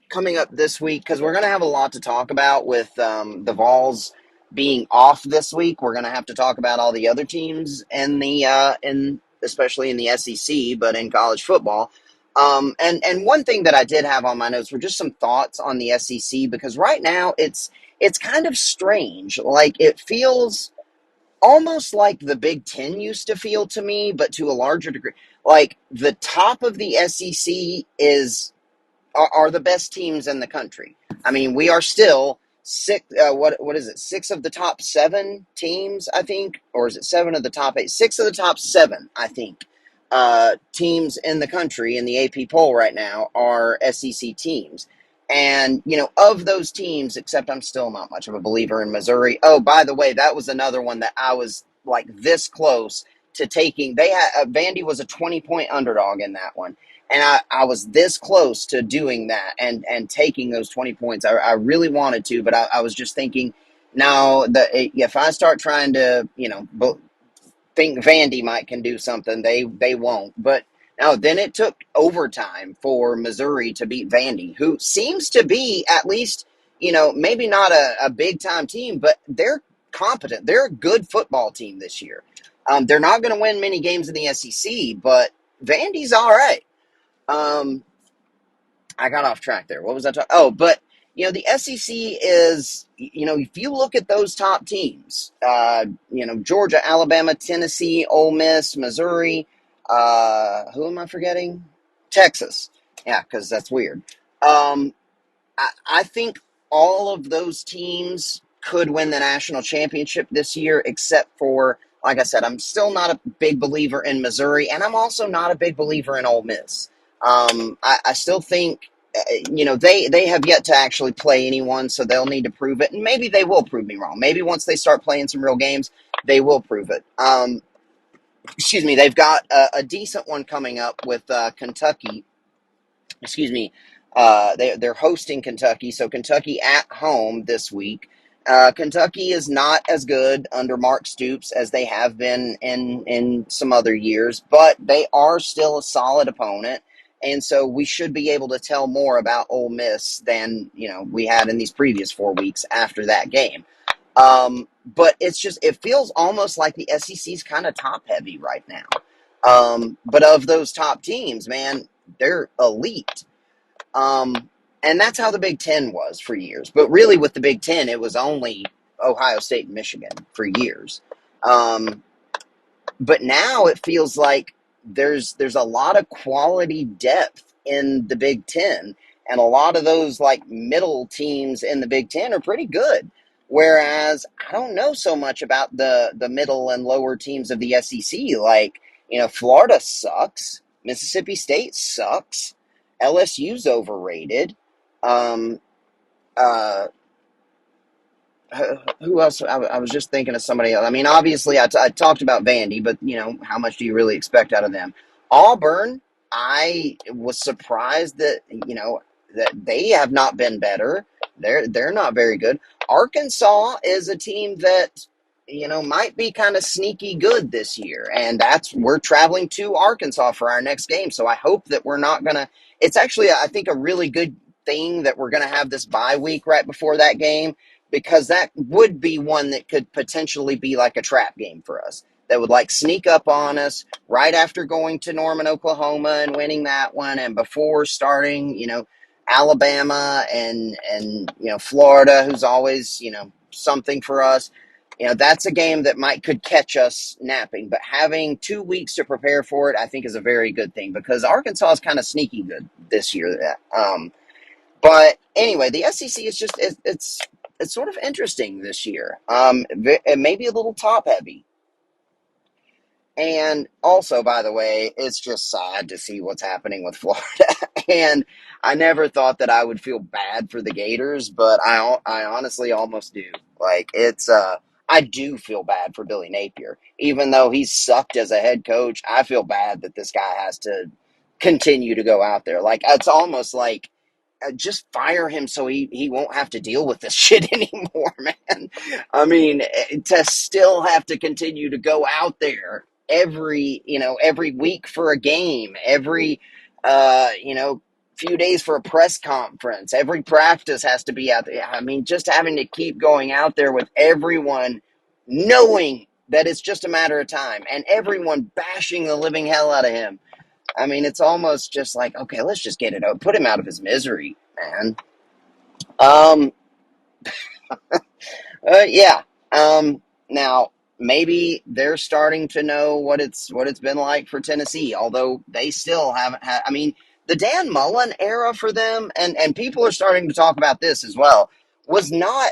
coming up this week because we're going to have a lot to talk about with the Vols being off this week. We're going to have to talk about all the other teams in the in especially in the SEC, but in college football. And one thing that I did have on my notes were just some thoughts on the SEC because right now it's kind of strange. Like it feels almost like the Big Ten used to feel to me, but to a larger degree. Like the top of the SEC are the best teams in the country. I mean, we are still six. What is it? 6 of the top 7 teams, I think, or is it 7 of the top 8? 6 of the top 7, I think, teams in the country in the AP poll right now are SEC teams. And of those teams, except I'm still not much of a believer in Missouri. Oh, by the way, that was another one that I was like this close to taking. They had Vandy was a 20-point underdog in that one, and I was this close to doing that and taking those 20 points. I really wanted to, but I was just thinking, now if I start trying to, think Vandy might can do something, they won't. But no, then it took overtime for Missouri to beat Vandy, who seems to be at least, maybe not a big time team, but they're competent. They're a good football team this year. They're not going to win many games in the SEC, but Vandy's all right. Um, I got off track there. What was I talking? Oh, but the SEC is, if you look at those top teams, Georgia, Alabama, Tennessee, Ole Miss, Missouri. Who am I forgetting? Texas. Yeah, because that's weird. Um, I think all of those teams could win the national championship this year, except for, like I said, I'm still not a big believer in Missouri, and I'm also not a big believer in Ole Miss. I still think, they have yet to actually play anyone, so they'll need to prove it, and maybe they will prove me wrong. Maybe once they start playing some real games, they will prove it. Excuse me, they've got a decent one coming up with Kentucky. Excuse me, they're hosting Kentucky, so Kentucky at home this week. Kentucky is not as good under Mark Stoops as they have been in some other years, but they are still a solid opponent, and so we should be able to tell more about Ole Miss than we had in these previous 4 weeks after that game. But it feels almost like the SEC's kind of top heavy right now. But of those top teams, man, they're elite. And that's how the Big Ten was for years. But really, with the Big Ten, it was only Ohio State and Michigan for years. Um, but now it feels like there's a lot of quality depth in the Big Ten, and a lot of those like middle teams in the Big Ten are pretty good. Whereas I don't know so much about the middle and lower teams of the SEC. Like Florida sucks, Mississippi State sucks, LSU's overrated. Um, uh, who else? I was just thinking of somebody else. I mean, obviously, I talked about Vandy, but how much do you really expect out of them? Auburn, I was surprised that that they have not been better. They're not very good. Arkansas is a team that might be kind of sneaky good this year, and we're traveling to Arkansas for our next game. So I hope that we're not gonna. It's actually, I think, a really good thing that we're gonna have this bye week right before that game, because that would be one that could potentially be like a trap game for us. that would like sneak up on us right after going to Norman, Oklahoma and winning that one, and before starting, Alabama and Florida, who's always something for us. That's a game that might could catch us napping, but having 2 weeks to prepare for it, I think, is a very good thing because Arkansas is kind of sneaky good this year. But anyway, the SEC is just it's sort of interesting this year. It may be a little top heavy. And also, by the way, it's just sad to see what's happening with Florida. And I never thought that I would feel bad for the Gators, but I honestly almost do. Like, I do feel bad for Billy Napier. Even though he's sucked as a head coach, I feel bad that this guy has to continue to go out there. Like, it's almost like just fire him so he won't have to deal with this shit anymore, man. I mean, to still have to continue to go out there every week for a game, every few days for a press conference, every practice has to be out there. I mean, just having to keep going out there with everyone knowing that it's just a matter of time and everyone bashing the living hell out of him. I mean, it's almost just like, okay, let's just get it out. Put him out of his misery, man. Um, yeah. Now maybe they're starting to know what it's been like for Tennessee, although they still haven't had. I mean, the Dan Mullen era for them, and people are starting to talk about this as well, was not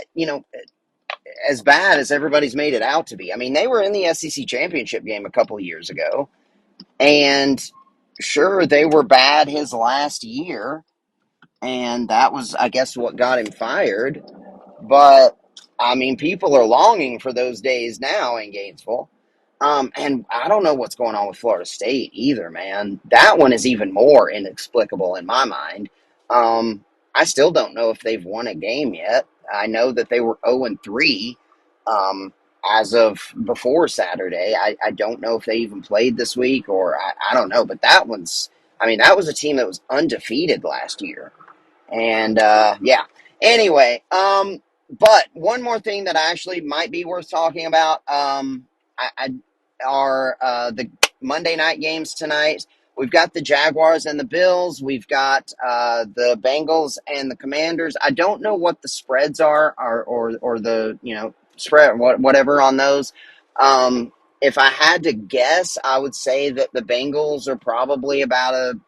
as bad as everybody's made it out to be. I mean, they were in the SEC championship game a couple of years ago. And sure, they were bad his last year, and that was, I guess, what got him fired. But I mean, people are longing for those days now in Gainesville. And I don't know what's going on with Florida State either, man. That one is even more inexplicable in my mind. I still don't know if they've won a game yet. I know that they were 0-3 as of before Saturday. I don't know if they even played this week or I don't know. But that that was a team that was undefeated last year. And yeah. Anyway, but one more thing that actually might be worth talking about are the Monday night games tonight. We've got the Jaguars and the Bills. We've got the Bengals and the Commanders. I don't know what the spreads are, or the spread whatever on those. If I had to guess, I would say that the Bengals are probably about a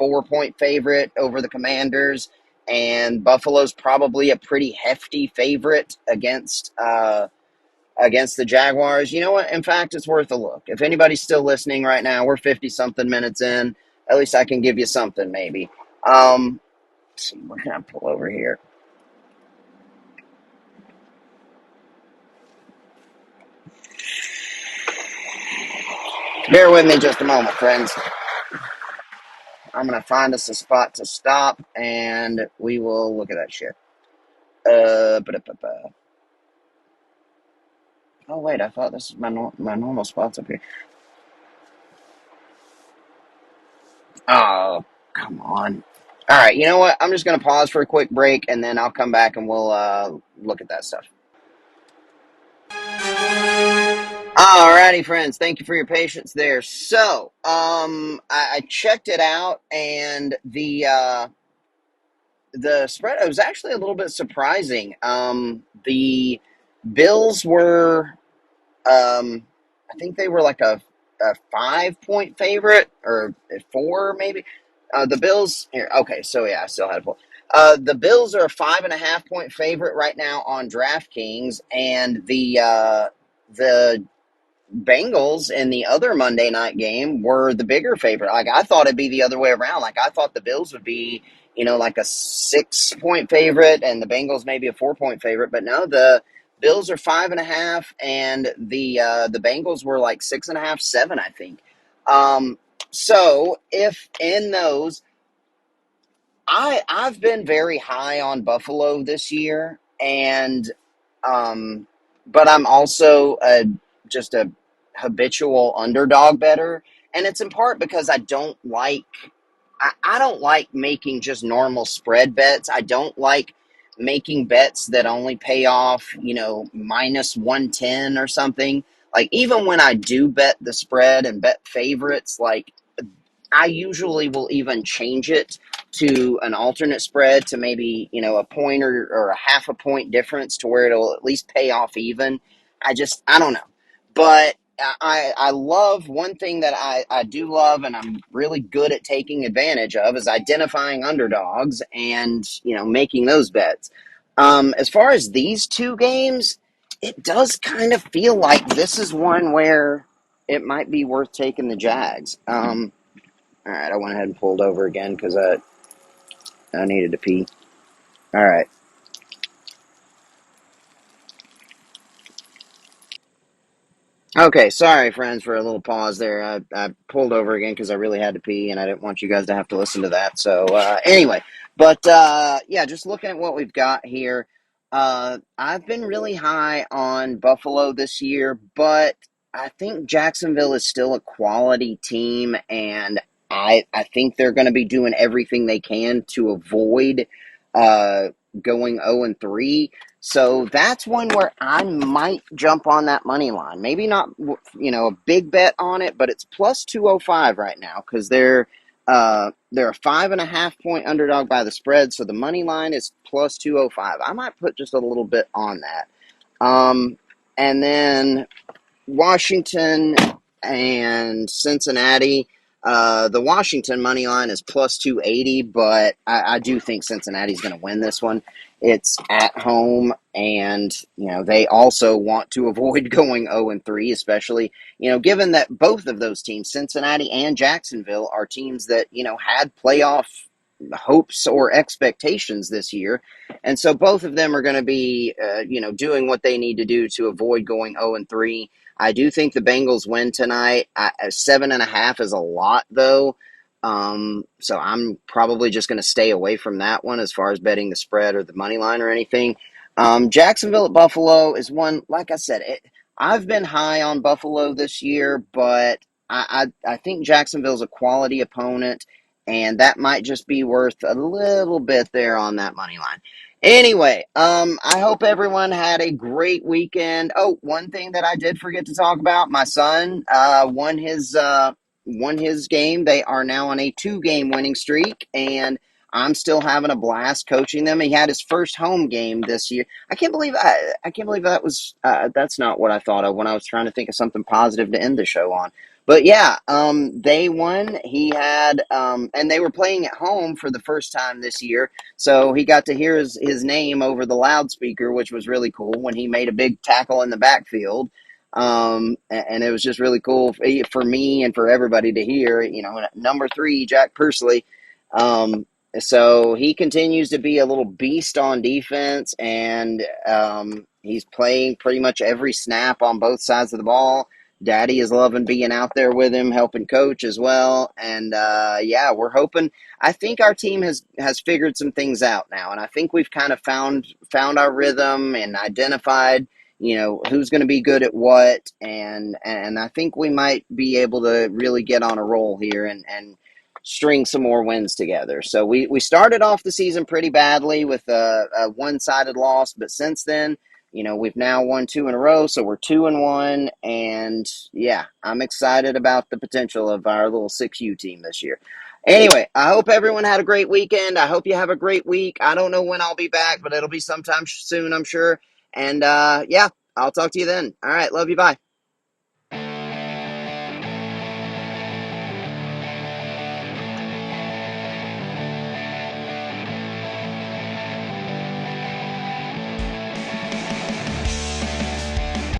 4-point favorite over the Commanders, and Buffalo's probably a pretty hefty favorite against the Jaguars. You know what? In fact, it's worth a look. If anybody's still listening right now, we're 50-something minutes in. At least I can give you something, maybe. Let's see, what can I pull over here? Bear with me just a moment, friends. I'm going to find us a spot to stop, and we will look at that shit. Oh, wait, I thought this is my normal spots up here. Oh, come on. All right, you know what? I'm just going to pause for a quick break, and then I'll come back and we'll look at that stuff. Alrighty, friends. Thank you for your patience there. So, I checked it out, and the spread, it was actually a little bit surprising. The Bills were, I think they were like a 5-point favorite, or 4 maybe. The Bills here. Okay, so yeah, I still had a pull. The Bills are a 5.5-point favorite right now on DraftKings, and the Bengals in the other Monday night game were the bigger favorite. Like, I thought it'd be the other way around. Like, I thought the Bills would be, like a 6-point favorite and the Bengals maybe a 4-point favorite. But no, the Bills are 5.5 and the Bengals were like 6.5, 7, I think. So if in those, I've been very high on Buffalo this year, and but I'm also just a habitual underdog better, and it's in part because I don't like making just normal spread bets. I don't like making bets that only pay off, minus 110 or something. like even when I do bet the spread and bet favorites, like I usually will even change it to an alternate spread to maybe, a point or a half a point difference to where it'll at least pay off even. I don't know. But I love one thing that I do love and I'm really good at taking advantage of is identifying underdogs and, making those bets. As far as these two games, it does kind of feel like this is one where it might be worth taking the Jags. All right, I went ahead and pulled over again because I needed to pee. All right. Okay, sorry, friends, for a little pause there. I pulled over again because I really had to pee, and I didn't want you guys to have to listen to that. So, anyway, but yeah, just looking at what we've got here, I've been really high on Buffalo this year, but I think Jacksonville is still a quality team, and I think they're going to be doing everything they can to avoid uh, going 0-3. So that's one where I might jump on that money line. Maybe not, a big bet on it, but it's plus 205 right now because they're a 5.5 point underdog by the spread. So the money line is plus 205. I might put just a little bit on that. And then Washington and Cincinnati. The Washington money line is plus 280, but I do think Cincinnati's going to win this one. It's at home, and they also want to avoid going 0-3, especially given that both of those teams, Cincinnati and Jacksonville, are teams that had playoff hopes or expectations this year, and so both of them are going to be doing what they need to do to avoid going 0-3. I do think the Bengals win tonight. 7.5 is a lot, though. So I'm probably just going to stay away from that one as far as betting the spread or the money line or anything. Jacksonville at Buffalo is one, like I said, I've been high on Buffalo this year, but I think Jacksonville's a quality opponent, and that might just be worth a little bit there on that money line. Anyway, I hope everyone had a great weekend. Oh, one thing that I did forget to talk about, my son won his game. They are now on a 2-game winning streak, and I'm still having a blast coaching them. He had his first home game this year. I can't believe that's not what I thought of when I was trying to think of something positive to end the show on. But yeah, they won. He had and they were playing at home for the first time this year. So he got to hear his name over the loudspeaker, which was really cool when he made a big tackle in the backfield. And it was just really cool for me and for everybody to hear, number 3, Jack Pursley. So he continues to be a little beast on defense, and he's playing pretty much every snap on both sides of the ball. Daddy is loving being out there with him, helping coach as well. And yeah, we're hoping. I think our team has figured some things out now, and I think we've kind of found our rhythm and identified, who's going to be good at what, and I think we might be able to really get on a roll here and string some more wins together. So we started off the season pretty badly with a one-sided loss, but since then, we've now won 2 in a row, so we're 2-1, and yeah, I'm excited about the potential of our little 6U team this year. Anyway, I hope everyone had a great weekend. I hope you have a great week. I don't know when I'll be back, but it'll be sometime soon, I'm sure. And yeah, I'll talk to you then. All right, love you. Bye.